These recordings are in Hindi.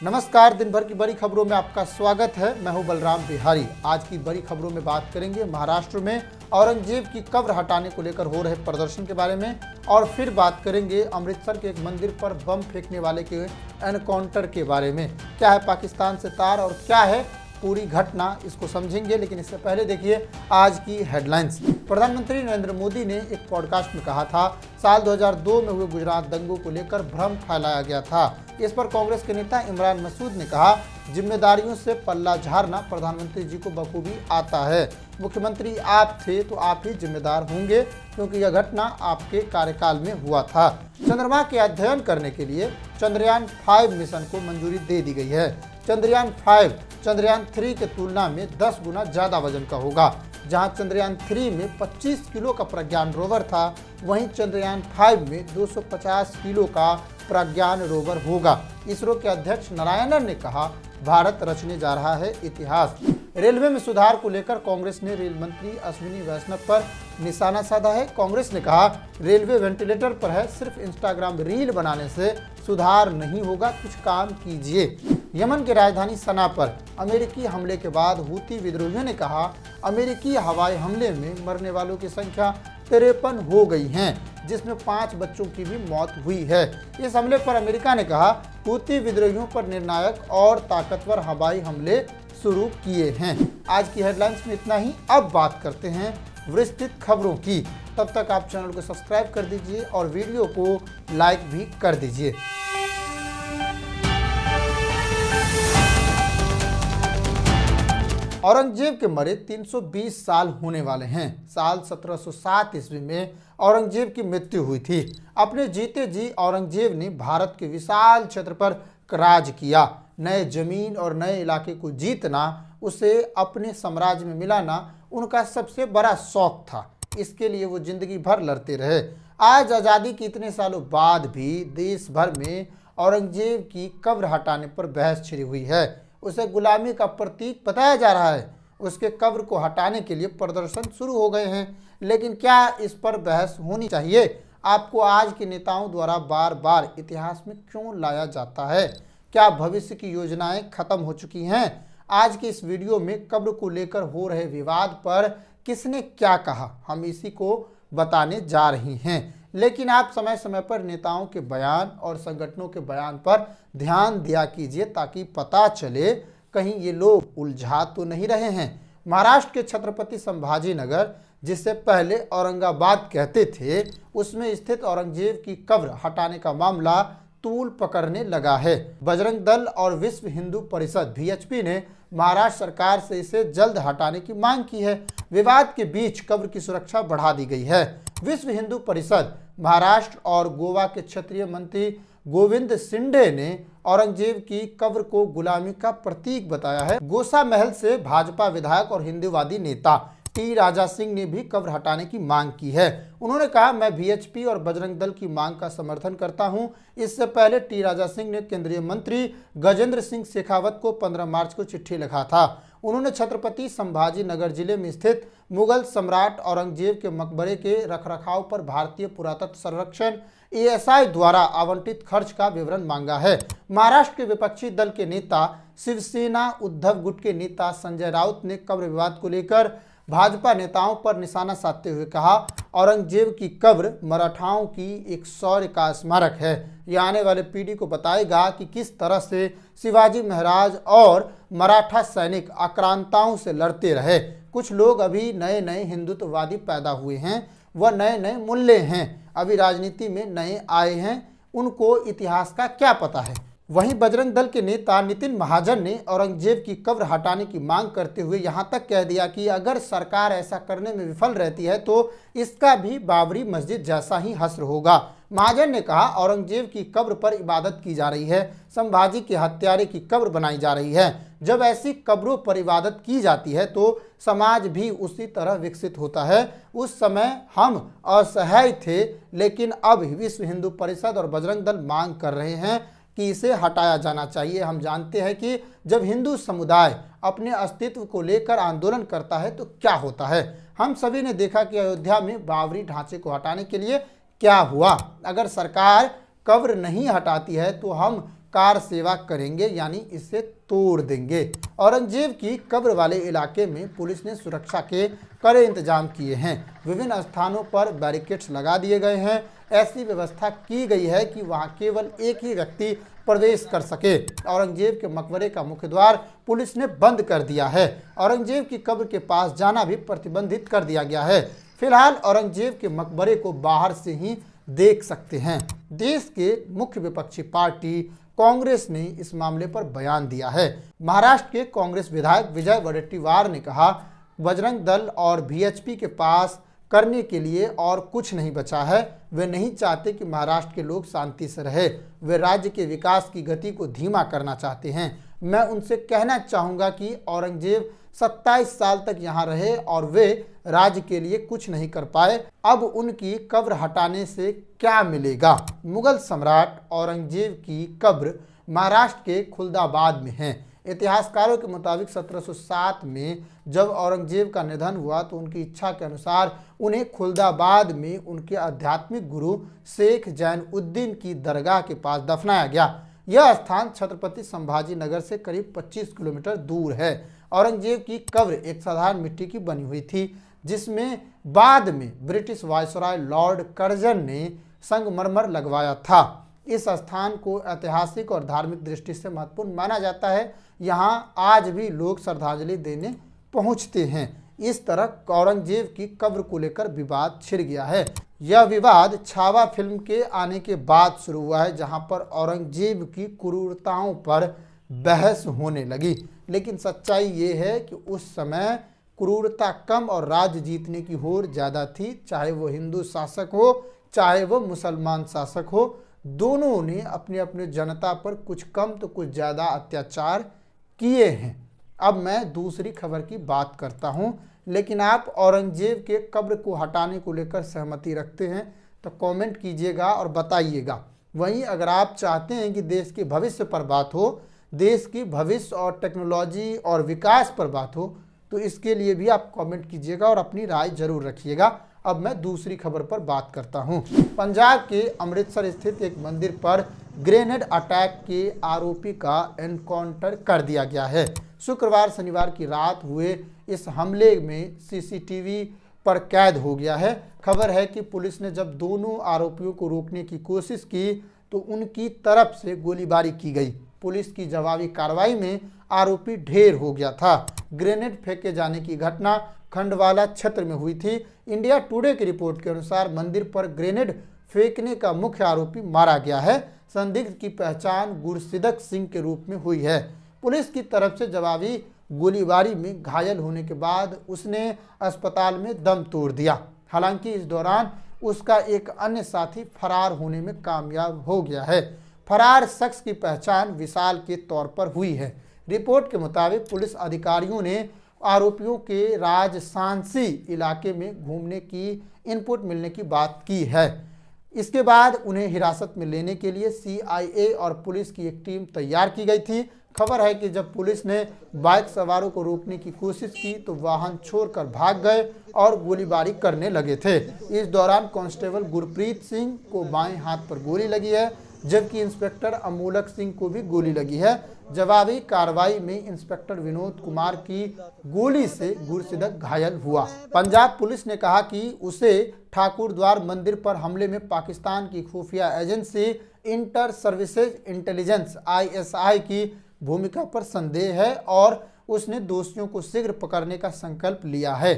नमस्कार, दिन भर की बड़ी खबरों में आपका स्वागत है। मैं हूं बलराम बिहारी। आज की बड़ी खबरों में बात करेंगे महाराष्ट्र में औरंगजेब की कब्र हटाने को लेकर हो रहे प्रदर्शन के बारे में, और फिर बात करेंगे अमृतसर के एक मंदिर पर बम फेंकने वाले के एनकाउंटर के बारे में। क्या है पाकिस्तान से तार और क्या है पूरी घटना, इसको समझेंगे। लेकिन इससे पहले देखिए आज की हेडलाइंस। प्रधानमंत्री नरेंद्र मोदी ने एक पॉडकास्ट में कहा था, साल 2002 में हुए गुजरात दंगों को लेकर भ्रम फैलाया गया था। इस पर कांग्रेस के नेता इमरान मसूद ने कहा, जिम्मेदारियों से पल्ला झाड़ना प्रधानमंत्री जी को बखूबी आता है। मुख्यमंत्री आप थे तो आप ही जिम्मेदार होंगे, क्योंकि यह घटना आपके कार्यकाल में हुआ था। चंद्रमा के अध्ययन करने के लिए चंद्रयान 5 मिशन को मंजूरी दे दी गई है। चंद्रयान 5 चंद्रयान 3 की तुलना में 10 गुना ज्यादा वजन का होगा। जहां चंद्रयान 3 में 25 किलो का प्रज्ञान रोवर था, वहीं चंद्रयान 5 में 250 किलो का प्रज्ञान रोवर होगा। इसरो के अध्यक्ष नारायणन ने कहा, भारत रचने जा रहा है इतिहास। रेलवे में सुधार को लेकर कांग्रेस ने रेल मंत्री अश्विनी वैष्णव पर निशाना साधा है। कांग्रेस ने कहा, रेलवे वेंटिलेटर पर है, सिर्फ इंस्टाग्राम रील बनाने से सुधार नहीं होगा, कुछ काम कीजिए। यमन की राजधानी सना पर अमेरिकी हमले के बाद हूती विद्रोहियों ने कहा, अमेरिकी हवाई हमले में मरने वालों की संख्या 53 हो गई हैं, जिसमें 5 बच्चों की भी मौत हुई है। इस हमले पर अमेरिका ने कहा, हूती विद्रोहियों पर निर्णायक और ताकतवर हवाई हमले शुरू किए हैं। आज की हेडलाइंस में इतना ही। अब बात करते हैं विस्तृत खबरों की। तब तक आप चैनल को सब्सक्राइब कर दीजिए और वीडियो को लाइक भी कर दीजिए। औरंगजेब के मरे 320 साल होने वाले हैं। साल 1707 ईस्वी में औरंगजेब की मृत्यु हुई थी। अपने जीते जी औरंगजेब ने भारत के विशाल क्षेत्र पर राज किया। नए जमीन और नए इलाके को जीतना, उसे अपने साम्राज्य में मिलाना उनका सबसे बड़ा शौक था। इसके लिए वो जिंदगी भर लड़ते रहे। आज आज़ादी के इतने सालों बाद भी देश भर में औरंगजेब की कब्र हटाने पर बहस छिड़ी हुई है। उसे गुलामी का प्रतीक बताया जा रहा है। उसके कब्र को हटाने के लिए प्रदर्शन शुरू हो गए हैं। लेकिन क्या इस पर बहस होनी चाहिए? आपको आज के नेताओं द्वारा बार बार इतिहास में क्यों लाया जाता है? क्या भविष्य की योजनाएं खत्म हो चुकी हैं? आज की इस वीडियो में कब्र को लेकर हो रहे विवाद पर किसने क्या कहा, हम इसी को बताने जा रही हैं। लेकिन आप समय समय पर नेताओं के बयान और संगठनों के बयान पर ध्यान दिया कीजिए, ताकि पता चले कहीं ये लोग उलझा तो नहीं रहे हैं। महाराष्ट्र के छत्रपति संभाजी नगर, जिसे पहले औरंगाबाद कहते थे, उसमें स्थित औरंगजेब की कब्र हटाने का मामला तूल पकड़ने लगा है। बजरंग दल और विश्व हिंदू परिषद VHP ने महाराष्ट्र सरकार से इसे जल्द हटाने की मांग की है। विवाद के बीच कब्र की सुरक्षा बढ़ा दी गई है। विश्व हिंदू परिषद महाराष्ट्र और गोवा के क्षेत्रीय मंत्री गोविंद शिंदे ने औरंगजेब की कब्र को गुलामी का प्रतीक बताया है। गोसा महल से भाजपा विधायक और हिंदूवादी नेता टी राजा सिंह ने भी कब्र हटाने की मांग की है। उन्होंने कहा, मैं VHP और बजरंग दल की मांग का समर्थन करता हूं। इससे पहले टी राजा सिंह ने केंद्रीय मंत्री गजेंद्र सिंह शेखावत को 15 मार्च को चिट्ठी लिखा था। उन्होंने छत्रपति संभाजी नगर जिले में स्थित मुगल सम्राट औरंगजेब के मकबरे के रखरखाव पर भारतीय पुरातत्व सर्वेक्षण ASI द्वारा आवंटित खर्च का विवरण मांगा है। महाराष्ट्र के विपक्षी दल के नेता शिवसेना उद्धव गुट के नेता संजय राउत ने कब्र विवाद को लेकर भाजपा नेताओं पर निशाना साधते हुए कहा, औरंगजेब की कब्र मराठाओं की एक शौर्य का स्मारक है। यह आने वाले पीढ़ी को बताएगा कि किस तरह से शिवाजी महाराज और मराठा सैनिक आक्रांताओं से लड़ते रहे। कुछ लोग अभी नए नए हिंदुत्ववादी पैदा हुए हैं, वह नए नए मूल्य हैं, अभी राजनीति में नए आए हैं, उनको इतिहास का क्या पता है। वहीं बजरंग दल के नेता नितिन महाजन ने औरंगजेब की कब्र हटाने की मांग करते हुए यहां तक कह दिया कि अगर सरकार ऐसा करने में विफल रहती है तो इसका भी बाबरी मस्जिद जैसा ही हश्र होगा। महाजन ने कहा, औरंगजेब की कब्र पर इबादत की जा रही है, संभाजी के हत्यारे की कब्र बनाई जा रही है। जब ऐसी कब्रों पर इबादत की जाती है तो समाज भी उसी तरह विकसित होता है। उस समय हम असहाय थे, लेकिन अब विश्व हिंदू परिषद और बजरंग दल मांग कर रहे हैं कि इसे हटाया जाना चाहिए। हम जानते हैं कि जब हिंदू समुदाय अपने अस्तित्व को लेकर आंदोलन करता है तो क्या होता है। हम सभी ने देखा कि अयोध्या में बाबरी ढांचे को हटाने के लिए क्या हुआ। अगर सरकार कब्र नहीं हटाती है तो हम कार सेवा करेंगे, यानी इसे तोड़ देंगे। औरंगजेब की कब्र वाले इलाके में पुलिस ने सुरक्षा के कड़े इंतजाम किए हैं। विभिन्न स्थानों पर बैरिकेड्स लगा दिए गए हैं। ऐसी व्यवस्था की गई है कि वहां केवल एक ही व्यक्ति प्रवेश कर सके। औरंगजेब के मकबरे का मुख्य द्वार पुलिस ने बंद कर दिया है। औरंगजेब की कब्र के पास जाना भी प्रतिबंधित कर दिया गया है। फिलहाल औरंगजेब के मकबरे को बाहर से ही देख सकते हैं। देश के मुख्य विपक्षी पार्टी कांग्रेस ने इस मामले पर बयान दिया है। महाराष्ट्र के कांग्रेस विधायक विजय वडेट्टीवार ने कहा, बजरंग दल और वीएचपी के पास करने के लिए और कुछ नहीं बचा है। वे नहीं चाहते कि महाराष्ट्र के लोग शांति से रहे। वे राज्य के विकास की गति को धीमा करना चाहते हैं। मैं उनसे कहना चाहूँगा कि औरंगजेब 27 साल तक यहाँ रहे और वे राज्य के लिए कुछ नहीं कर पाए। अब उनकी कब्र हटाने से क्या मिलेगा। मुगल सम्राट औरंगजेब की कब्र महाराष्ट्र के खुलदाबाद में है। इतिहासकारों के मुताबिक 1707 में जब औरंगजेब का निधन हुआ तो उनकी इच्छा के अनुसार उन्हें खुलदाबाद में उनके आध्यात्मिक गुरु शेख जैनुद्दीन की दरगाह के पास दफनाया गया। यह स्थान छत्रपति संभाजी नगर से करीब 25 किलोमीटर दूर है। औरंगजेब की कब्र एक साधारण मिट्टी की बनी हुई थी, जिसमें बाद में ब्रिटिश वायसराय लॉर्ड कर्जन ने संगमरमर लगवाया था। इस स्थान को ऐतिहासिक और धार्मिक दृष्टि से महत्वपूर्ण माना जाता है। यहाँ आज भी लोग श्रद्धांजलि देने पहुँचते हैं। इस तरह औरंगजेब की कब्र को लेकर विवाद छिड़ गया है। यह विवाद छावा फिल्म के आने के बाद शुरू हुआ है, जहां पर औरंगजेब की क्रूरताओं पर बहस होने लगी। लेकिन सच्चाई ये है कि उस समय क्रूरता कम और राज्य जीतने की होड़ ज़्यादा थी। चाहे वो हिंदू शासक हो, चाहे वो मुसलमान शासक हो, दोनों ने अपने अपने जनता पर कुछ कम तो कुछ ज़्यादा अत्याचार किए हैं। अब मैं दूसरी खबर की बात करता हूं, लेकिन आप औरंगजेब के कब्र को हटाने को लेकर सहमति रखते हैं तो कमेंट कीजिएगा और बताइएगा। वहीं अगर आप चाहते हैं कि देश के भविष्य पर बात हो, देश की भविष्य और टेक्नोलॉजी और विकास पर बात हो, तो इसके लिए भी आप कमेंट कीजिएगा और अपनी राय जरूर रखिएगा। अब मैं दूसरी खबर पर बात करता हूं। पंजाब के अमृतसर स्थित एक मंदिर पर ग्रेनेड अटैक के आरोपी का एनकाउंटर कर दिया गया है। शुक्रवार शनिवार की रात हुए इस हमले में सीसीटीवी पर कैद हो गया है। खबर है कि पुलिस ने जब दोनों आरोपियों को रोकने की कोशिश की तो उनकी तरफ से गोलीबारी की गई। पुलिस की जवाबी कार्रवाई में आरोपी ढेर हो गया था। ग्रेनेड फेंके जाने की घटना खंडवाला क्षेत्र में हुई थी। इंडिया टुडे की रिपोर्ट के अनुसार मंदिर पर ग्रेनेड फेंकने का मुख्य आरोपी मारा गया है। संदिग्ध की पहचान गुरसिदक सिंह के रूप में हुई है। पुलिस की तरफ से जवाबी गोलीबारी में घायल होने के बाद उसने अस्पताल में दम तोड़ दिया। हालांकि इस दौरान उसका एक अन्य साथी फरार होने में कामयाब हो गया है। फरार शख्स की पहचान विशाल के तौर पर हुई है। रिपोर्ट के मुताबिक पुलिस अधिकारियों ने आरोपियों के राजसांसी इलाके में घूमने की इनपुट मिलने की बात की है। इसके बाद उन्हें हिरासत में लेने के लिए CIA और पुलिस की एक टीम तैयार की गई थी। खबर है कि जब पुलिस ने बाइक सवारों को रोकने की कोशिश की तो वाहन छोड़कर भाग गए और गोलीबारी करने लगे थे। इस दौरान कांस्टेबल गुरप्रीत सिंह को बाएं हाथ पर गोली लगी है, जबकि इंस्पेक्टर अमोलक सिंह को भी गोली लगी है। जवाबी कार्रवाई में इंस्पेक्टर विनोद कुमार की गोली से गुरसिदक घायल हुआ। पंजाब पुलिस ने कहा कि उसे ठाकुरद्वार मंदिर पर हमले में पाकिस्तान की खुफिया agency inter services intelligence ISI की भूमिका पर संदेह है और उसने दोषियों को शीघ्र पकड़ने का संकल्प लिया है।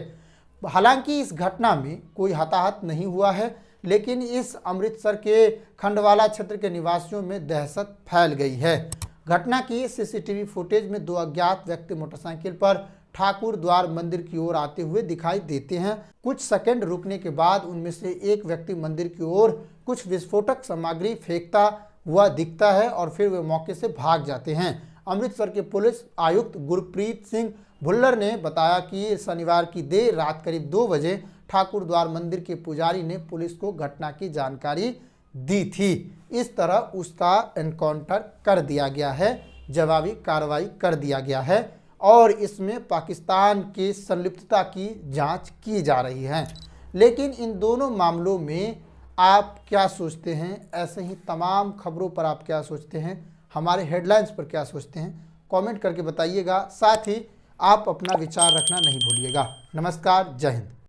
हालांकि इस घटना में कोई हताहत नहीं हुआ है, लेकिन इस अमृतसर के खंडवाला क्षेत्र के निवासियों में दहशत फैल गई है। घटना की सीसीटीवी फुटेज में दो अज्ञात व्यक्ति मोटरसाइकिल पर ठाकुर द्वार मंदिर की ओर आते हुए दिखाई देते हैं। कुछ सेकंड रुकने के बाद उनमें से एक व्यक्ति मंदिर की ओर कुछ विस्फोटक सामग्री फेंकता हुआ दिखता है और फिर वे मौके से भाग जाते हैं। अमृतसर के पुलिस आयुक्त गुरप्रीत सिंह भुल्लर ने बताया कि शनिवार की देर रात करीब 2 बजे ठाकुर द्वार मंदिर के पुजारी ने पुलिस को घटना की जानकारी दी थी। इस तरह उसका एनकाउंटर कर दिया गया है, जवाबी कार्रवाई कर दिया गया है और इसमें पाकिस्तान की संलिप्तता की जांच की जा रही है। लेकिन इन दोनों मामलों में आप क्या सोचते हैं? ऐसे ही तमाम खबरों पर आप क्या सोचते हैं? हमारे हेडलाइंस पर क्या सोचते हैं कमेंट करके बताइएगा। साथ ही आप अपना विचार रखना नहीं भूलिएगा। नमस्कार, जय हिंद।